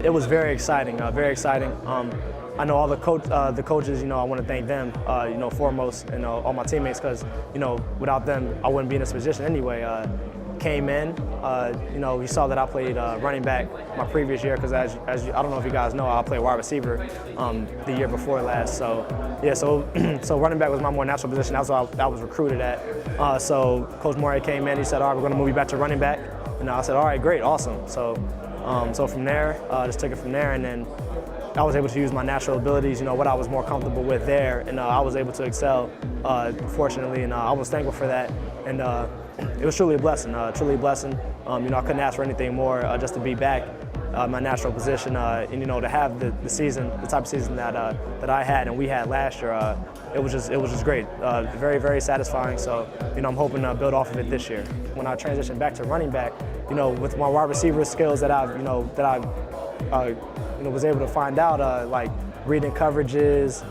It was very exciting, very exciting. I know all the coaches, I want to thank them, foremost, and all my teammates, because, without them, I wouldn't be in this position anyway. Came in, you saw that I played running back my previous year, because as I don't know if you guys know, I played wide receiver the year before last. So yeah, so running back was my more natural position. That's what I was recruited at. So Coach Moore came in. He said, "All right, we're going to move you back to running back." And I said, "All right, great, awesome." So from there, just took it from there, and then I was able to use my natural abilities, what I was more comfortable with there, and I was able to excel, fortunately, and I was thankful for that. And it was truly a blessing, truly a blessing. I couldn't ask for anything more, just to be back my natural position, and to have the season, the type of season that I had and we had last year. It was just great, very, very satisfying. So I'm hoping to build off of it this year. When I transitioned back to running back, with my wide receiver skills that I was able to find out, like reading coverages,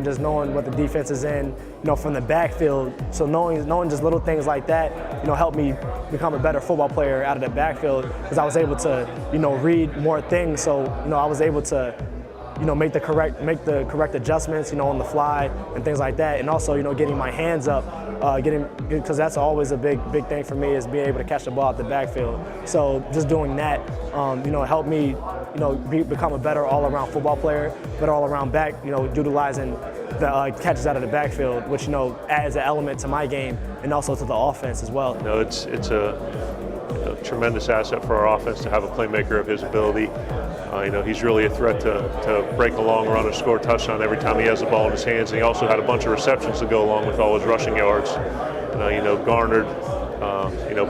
just knowing what the defense is in, from the backfield. So knowing just little things like that, helped me become a better football player out of the backfield, because I was able to, read more things. So, I was able to, make the correct adjustments, on the fly and things like that. And also, getting my hands up, because that's always a big thing for me, is being able to catch the ball out the backfield. So just doing that, helped me, become a better all-around football player, better all-around back, utilizing the catches out of the backfield, which, adds an element to my game and also to the offense as well. It's a tremendous asset for our offense to have a playmaker of his ability. He's really a threat to break a long run and score a touchdown every time he has the ball in his hands. And he also had a bunch of receptions to go along with all his rushing yards. Garnered,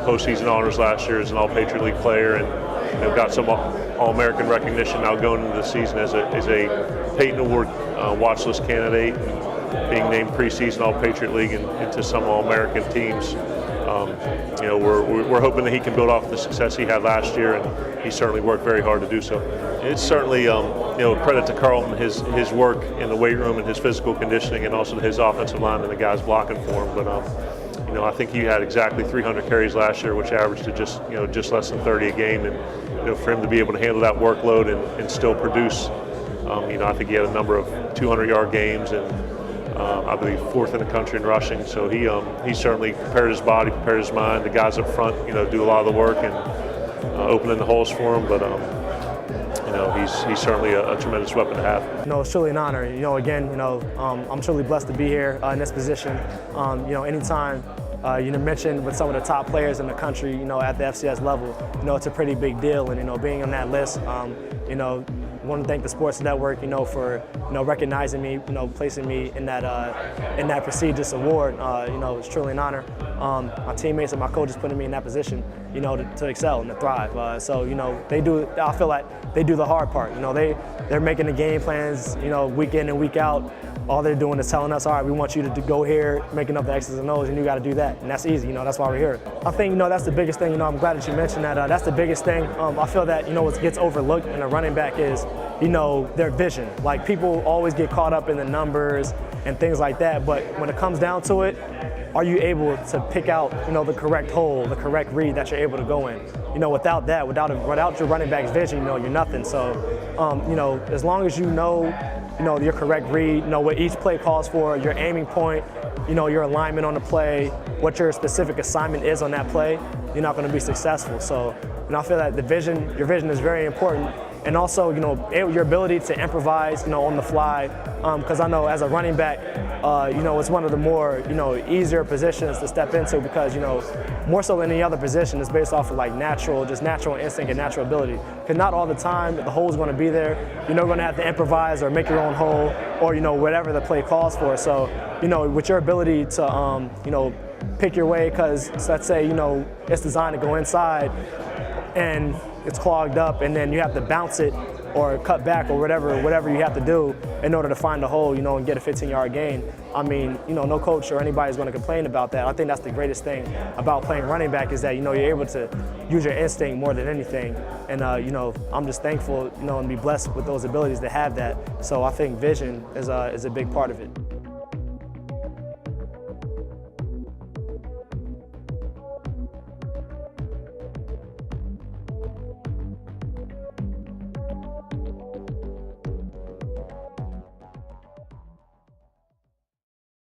postseason honors last year as an All-Patriot League player, and got some All-American recognition now going into the season as a Payton Award watch list candidate, being named preseason All-Patriot League and into some All-American teams. We're hoping that he can build off the success he had last year, and he certainly worked very hard to do so. It's certainly a credit to Carlton, his work in the weight room and his physical conditioning, and also to his offensive line and the guys blocking for him. But I think he had exactly 300 carries last year, which averaged to just less than 30 a game, and for him to be able to handle that workload and still produce, I think he had a number of 200-yard games, and I believe 4th in the country in rushing. So he certainly prepared his body, prepared his mind. The guys up front, do a lot of the work and opening the holes for him. But he's certainly a tremendous weapon to have. It's truly an honor. Again, I'm truly blessed to be here in this position. Anytime mentioned with some of the top players in the country, at the FCS level, it's a pretty big deal. And being on that list, I want to thank the Sports Network, for recognizing me, placing me in that prestigious award. It's truly an honor. My teammates and my coaches putting me in that position, to excel and to thrive. So they do. I feel like they do the hard part. They're making the game plans, week in and week out. All they're doing is telling us, all right, we want you to go here, making up the X's and O's, and you got to do that. And that's easy, that's why we're here. I think, that's the biggest thing, I'm glad that you mentioned that. That's the biggest thing. I feel that, what gets overlooked in a running back is, their vision. Like, people always get caught up in the numbers and things like that, but when it comes down to it, are you able to pick out, the correct hole, the correct read that you're able to go in? Without that, without your running back's vision, you're nothing. So, as long as you know your correct read, what each play calls for, your aiming point, your alignment on the play, what your specific assignment is on that play, you're not going to be successful. So, I feel that your vision is very important. And also, your ability to improvise, on the fly, because I know as a running back, it's one of the more, easier positions to step into, because, more so than any other position, it's based off of like natural instinct and natural ability. Because not all the time the hole's going to be there. You're going to have to improvise or make your own hole, or whatever the play calls for. So, with your ability to, pick your way, because let's say, it's designed to go inside, and it's clogged up, and then you have to bounce it or cut back or whatever you have to do in order to find a hole, and get a 15-yard gain. I mean, no coach or anybody's going to complain about that. I think that's the greatest thing about playing running back, is that, you're able to use your instinct more than anything. And, I'm just thankful, and be blessed with those abilities to have that. So I think vision is a big part of it.